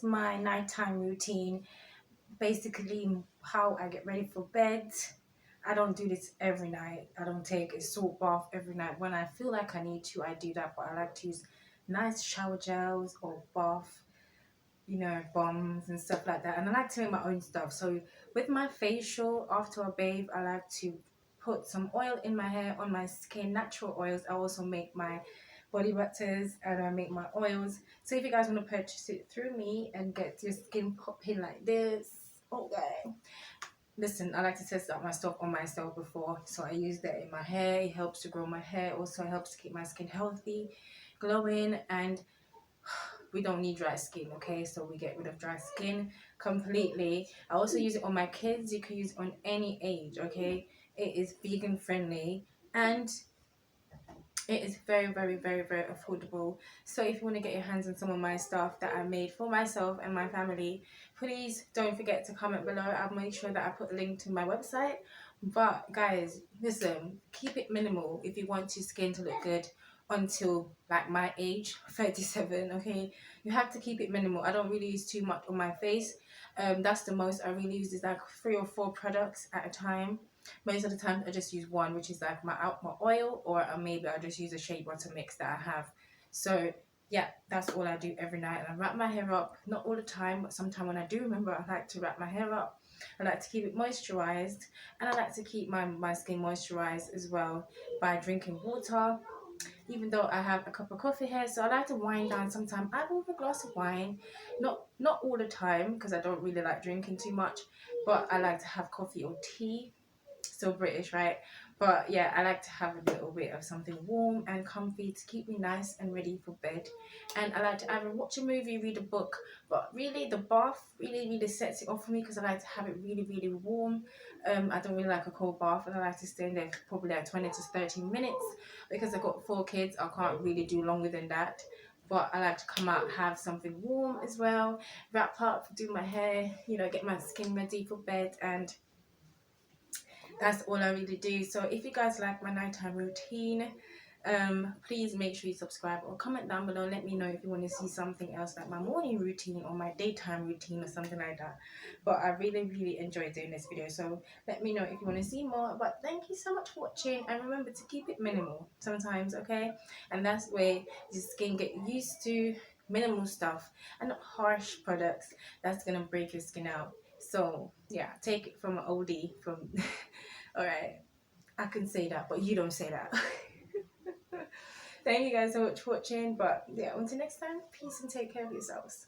is my nighttime routine. Basically, how I get ready for bed. I don't do this every night. I don't take a salt bath every night. When I feel like I need to, I do that. But I like to use nice shower gels or bath, bombs and stuff like that. And I like to make my own stuff. So with my facial, after I bathe, I like to put some oil in my hair, on my skin, natural oils. I also make my body butters and I make my oils. So if you guys want to purchase it through me and get your skin popping like this, okay. Listen, I like to test out my stuff on myself before. So I use that in my hair. It helps to grow my hair. Also helps to keep my skin healthy, glowing, and we don't need dry skin, okay? So we get rid of dry skin completely. I also use it on my kids. You can use it on any age, okay? It is vegan friendly and it is very, very, very, very affordable. So if you want to get your hands on some of my stuff that I made for myself and my family, please don't forget to comment below. I'll make sure that I put a link to my website. But guys, listen, keep it minimal if you want your skin to look good until like my age, 37, okay? You have to keep it minimal. I don't really use too much on my face. That's the most I really use is like 3 or 4 products at a time. Most of the time I just use one, which is like my oil, or maybe I just use a shea butter mix that I have. So yeah, that's all I do every night. And I wrap my hair up, not all the time, but sometimes when I do remember, I like to wrap my hair up. I like to keep it moisturized, and I like to keep my skin moisturized as well by drinking water. Even though I have a cup of coffee here, so I like to wind down sometimes. I have a glass of wine, not all the time because I don't really like drinking too much, but I like to have coffee or tea. Still British, right? But yeah, I like to have a little bit of something warm and comfy to keep me nice and ready for bed. And I like to either watch a movie, read a book, but really the bath really sets it off for me because I like to have it really warm. I don't really like a cold bath, and I like to stay in there for probably like 20 to 30 minutes because I've got 4 kids. I can't really do longer than that. But I like to come out, have something warm as well, wrap up, do my hair, get my skin ready for bed, and that's all I really do. So if you guys like my nighttime routine, please make sure you subscribe or comment down below. Let me know if you want to see something else like my morning routine or my daytime routine or something like that. But I really enjoy doing this video, so let me know if you want to see more. But thank you so much for watching, and remember to keep it minimal sometimes, okay? And that's where your skin get used to minimal stuff and not harsh products that's gonna break your skin out. So yeah, take it from an oldie from all right, I can say that, but you don't say that. Thank you guys so much for watching. But yeah, until next time, peace and take care of yourselves.